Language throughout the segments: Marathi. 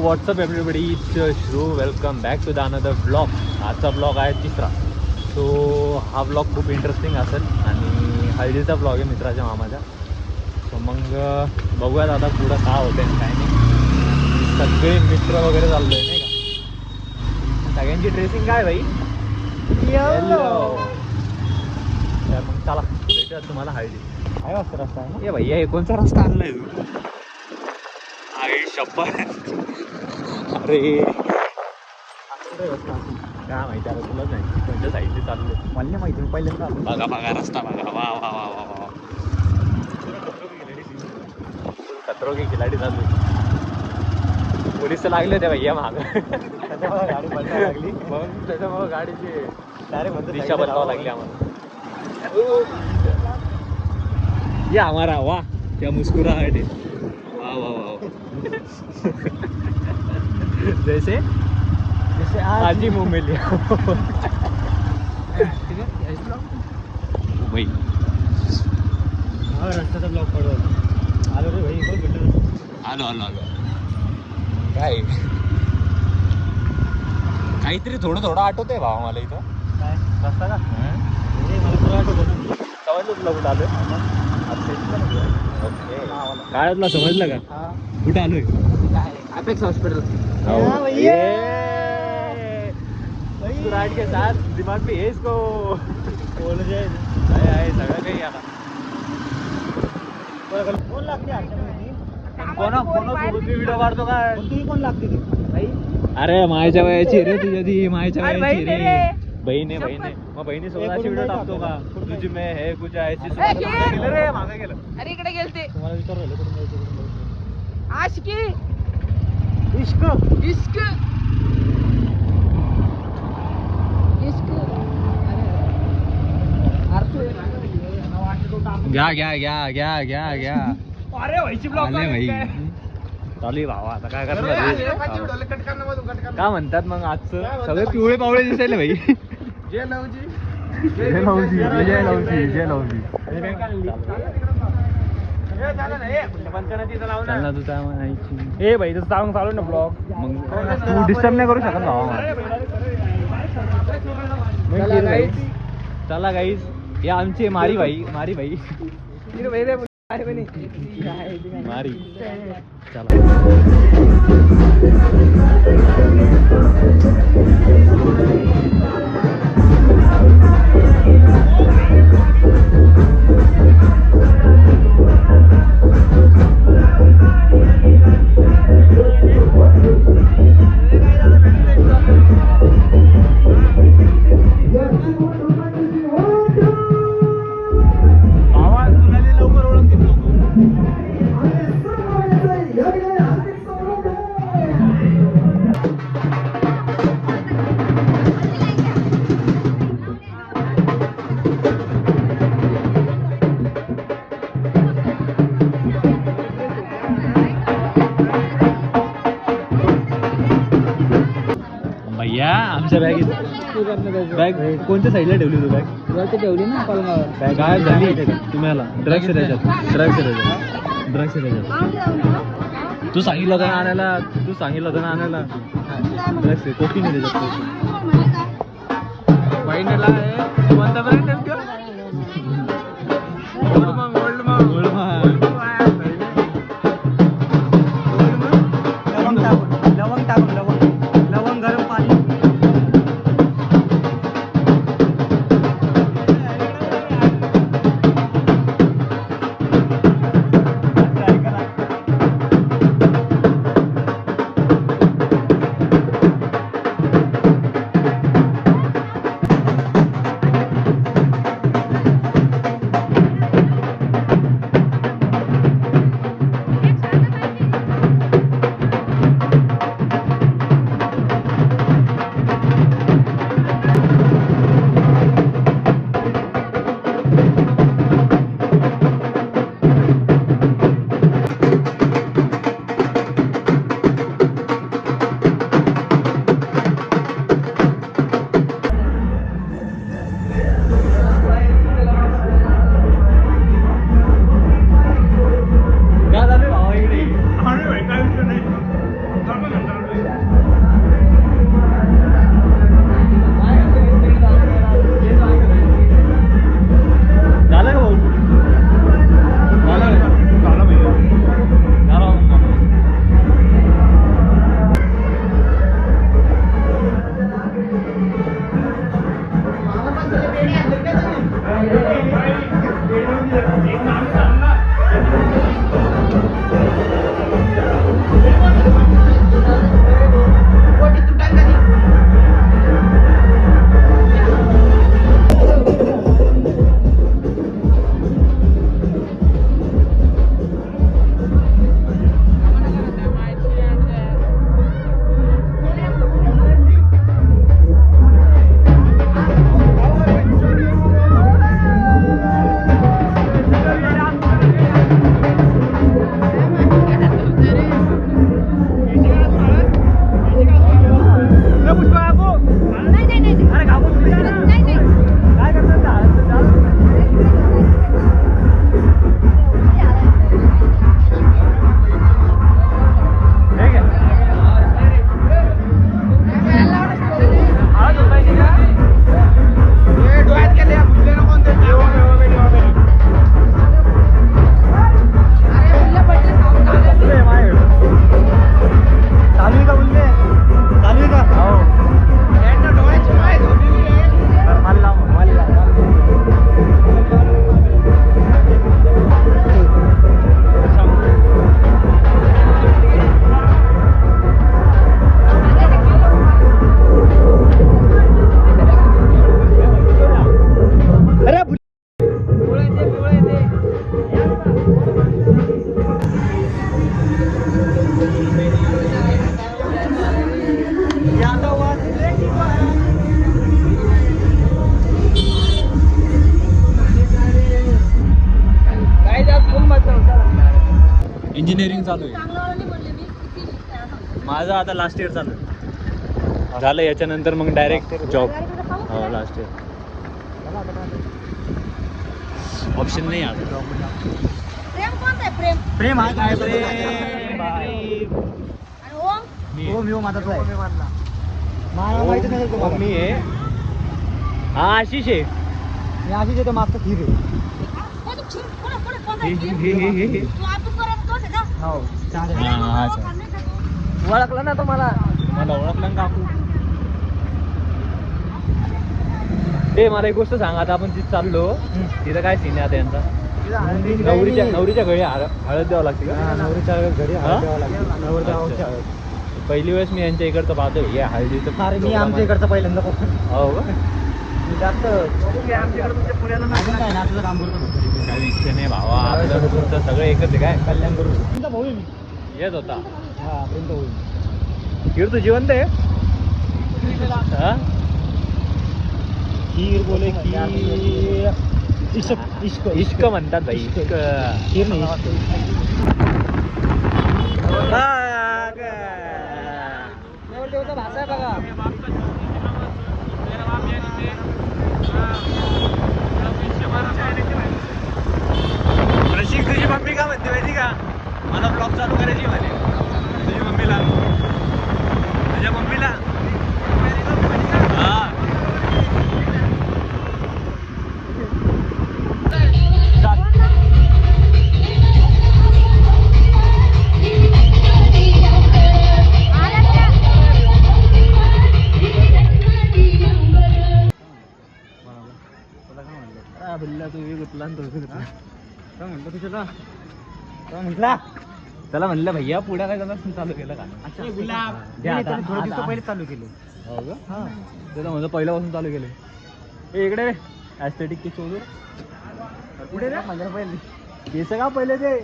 WhatsApp everybody, it's Shru. Welcome back to the another blog. आजचा ब्लॉग आहे तिसरा. सो हा ब्लॉग खूप इंटरेस्टिंग असेल आणि हळदीचा ब्लॉग आहे मित्राच्या मामाच्या. सो मग बघूयात आता पुढं काय होतं आणि काय नाही. सगळे मित्र वगैरे चाललो आहे नाही का. सगळ्यांची ड्रेसिंग काय भाई. तर मग चला भेटूया तुम्हाला हळदी. काय वाजता रस्ता आहे. ए भैया हे कोणचा रस्ता आणलाय तू. आई शपथ. अरे काय माहिती आता तुलाच नाही कोणत्या साईडने चाललो. मला नाही माहिती. पहिल्यांदा बघा बघा रस्ता बघा. वा वा वा वा वा. खतरो की खिलाडी चालू. पोलीस तर लागले होते भैया माग. त्याच्यामुळे गाडी बदलायला लागली. मग त्याच्यामुळे गाडीची डायरेक्ट दिशा बदलावं लागली आम्हाला. ये हमारा वाह क्या मुस्कुराहट है. वाह वाह वाह. जैसे जैसे आज ही मुंह में लिया भाई. रस्त्याचा ब्लॉक पडवला. आलो रे भाई. कोण भेटलो. आलो आलो आलो. काय काहीतरी थोडं थोडं आठवतंय भावा मला इथं. काय रस्ता का. मला तुला आठवतं. समजलं तुला कुठं आलोय. ओके काय तुला समजलं का. कुठं आलोय. Apex hospital. के साथ दिमाग में है इसको. बोल जाए सगळं काही आला. कोण लागते कोण व्हिडिओ काढतो काय. तुम्ही कोण लागते भाई. अरे मायच्या वयाची रे तुझ्या ती. मायच्या वयाची रे. बहीण आहे. मग बहिणीसोबत अशी व्हिडिओ टाकतो का. तुझी मे हे कुछ ऐसी रे. मागे गेलं. अरे इकडे गेलते. तुम्हाला विचारलं कुठून जायचं. आशिकी इश्क इश्क घ्या घ्या घ्या घ्या घ्या घ्या. अरे भाई चालू भावा. आता काय करणार. काय म्हणतात मग आजचं सगळे पिवळे पावळे दिसायले भाई. जय लवजी जय लवजी जय लवजी जय लवजी. ए भाई तू सांग चालू ना ब्लॉग. मग तू डिस्टर्ब नाही करू शकत भावा. चला गाईज हे आमचे मारी भाई. मारी भाई मारी. चला आमच्या बॅग कोणत्या साईडला ठेवली तू. बॅग ठेवली ना पलंगावर. बॅग गायब झाली. तुम्हाला ड्रग्स तू सांगितलं होतं ना आणायला. ड्रग्स कोकी नाही त्याच्यात. इंजिनिअरिंग चालू आहे माझं आता लास्ट इयर चालू आहे झालं याच्यानंतर मग डायरेक्ट जॉब हो लास्ट इयर ऑप्शन नाही आता जॉब प्रेम कोणता आहे प्रेम प्रेम हा काय आणि ओम मी माझाच आहे मी आहे हा आशिष आहे मी आशिष आहे तो मागचा खीर आहे कोण कोणता आहे तू आपण करत तोच आहे का हो ओळखला ना तो मला ओळखला ना काकू ते मला एक गोष्ट सांग आता आपण तिथे चाललो तिथं काय सीन आहे आता यांचा नवरीच्या घरी हळद द्यावं लागते का नवरीच्या घरी हळद द्यावं लागते पहिली वेळेस मी यांच्या इकडचं पाहतोय या हळदीचं अरे मी आमच्या इकडचं पहिल्यांदा हो का जास्त नाचलं काम करतो काही विषय नाही भावा आपलं तुमचं सगळं एकच आहे काय कल्याण करू तुमचा भाऊ आहे मी येत होता हा पर्यंत होईल खीर तू जिवंत आहे हा? खीर बोले खीर इश्क इश्क म्हणतात भाई इश्क खीर नाही देवदेवचा भाषा आहे बघा रशिक तुझी मम्मी का म्हणते माहिती का मला ब्लॉग चालू करायची म्हणे तुझी मम्मीला तुझ्या मम्मीला हा काय म्हणतो तुझ्याला काय म्हटला त्याला म्हणलं भैया पुढे काय झालं चालू केलं का थोडे दिवस पहिले चालू केले हो का हा त्याला म्हणलं पहिल्यापासून चालू केलं इकडे ॲस्थेटिक के शोधून पुढे रे माझ्या पहिले केस का पहिले ते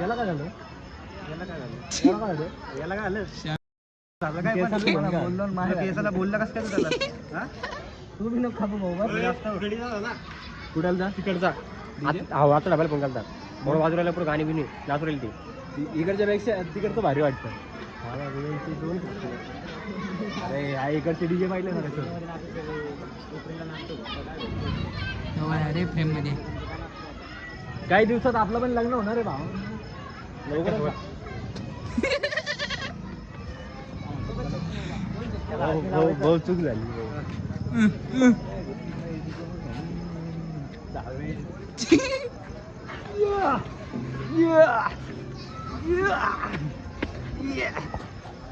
याला काय झालं याला काय झालं याला काय झालं झालं काय पण केसाला बोलला. बोललो ना, माझ्या केसाला बोलला कसं काय तू त्याला हा? तू बी नको खाऊ भाऊ जास्त कुठाला जा तिकडचा हा आता डबायला फोन घालतात म्हणून बाजूला पुढे गाणी बिनी नाचू राहील ती इकडच्या पेक्षा तिकडचं भारी वाटतं अरे हा इकडचे डीजे पाहिलं ना त्याचं अरे फ्रेम मध्ये काही दिवसात आपलं पण लग्न होणार आहे भाऊ लवकर बहुत चूक झाली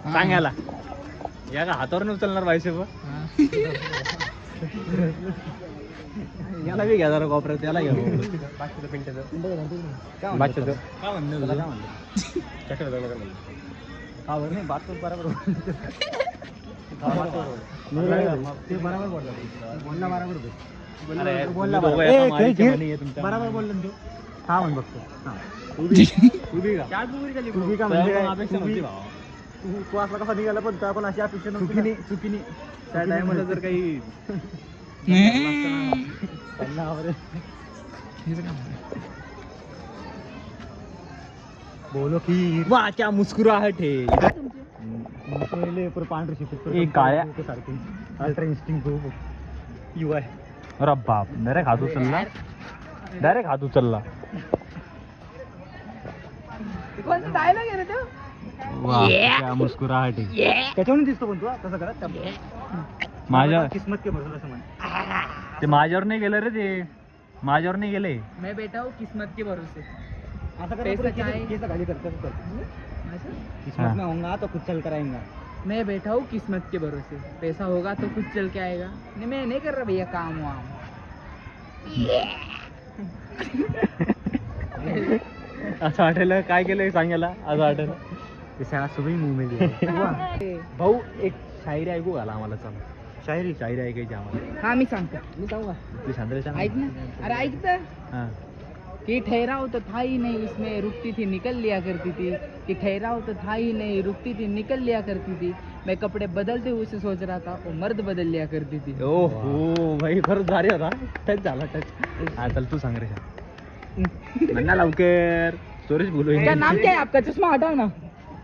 सांगायला या का हातावर नाही उचलणार बायसेप याला बी घ्या जरा कॉपऱ्यात त्याला घ्या काय म्हणणं हा बरं नाही बात बरोबर ते बरोबर बोलला बोलला बरोबर बोलला बरोबर बोलला तू हा म्हण बघतो उभी का तुम्ही का म्हणजे अपेक्षा नव्हती भावा तू असला कसा निघाला पण त्या पण अशी अपेक्षा चुकीने चुकीने त्या टायमाला जर काही बोलो खीर वाह क्या मुस्कुराहट है पांढरे शिकत एक काळ्या सारखे अल्ट्रा इन्स्टिंग खूप यू आहे अरे बाप डायरेक्ट हात उचलला डायरेक्ट हात उचलला वाह क्या मुस्कुराहट है त्याच्यावरून दिसतो पण तू तसं करा माझ्या किस्मत के भरोसा असं म्हण ते माझ्यावर नाही गेलं रे ते माझ्यावर नाही गेले मैं बैठा हूँ किस्मत के भरोसे असं पैसा करा चाहे- केस खाली करते किस्मत में होगा तो कुछ चल कर आएगा मैं बैठा हूँ किस्मत के भरोसे पैसा होगा तो कुछ चल के आएगा नहीं मैं नहीं कर रहा भैया काम वाम असं वाटायला काय केलं सांगायला असं वाटायला ते सगळा सुबह मुंह में दिया भाऊ एक शायरी ऐकू घाला आम्हाला चला शायरी शायरी ऐकायची आम्हाला हाँ मी सांगतो मी सांगू का तू शांतरे सांग ऐक ना अरे ऐक तर हां कि ठहराव तो था ही नहीं उसमें रुकती थी निकल लिया करती थी कि ठहराव तो था ही नहीं रुकती थी निकल लिया करती थी मैं कपड़े बदलते हुए उसे सोच रहा था वो मर्द बदल लिया करती थी ओ हो भाई खरंच भारी होता टच झाला टच हा चल तू सांग रे म्हणा लवकर सुरेश बोलो क्या नाम क्या है आपका? चश्मा हटाओ ना,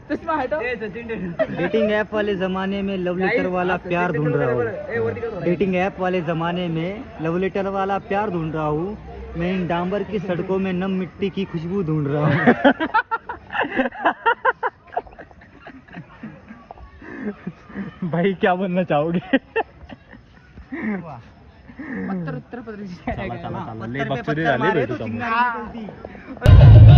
चश्मा हटाओ। डेटिंग ऐप वाले जमाने में लव लेटर वाला प्यार ढूंढ रहा हूँ। डेटिंग ऐप वाले जमाने में लव लेटर वाला प्यार ढूंढ रहा हूँ। मैं इन डांबर की सड़कों में नम मिट्टी की खुशबू ढूंढ रहा हूँ। भाई क्या बोलना चाहोगे? उत्तर प्रदेश चला चला चला लय पत्थर पे बकचोदी पत्थर झाली मारे भेटू तो समोर. चिंगारी निकलती.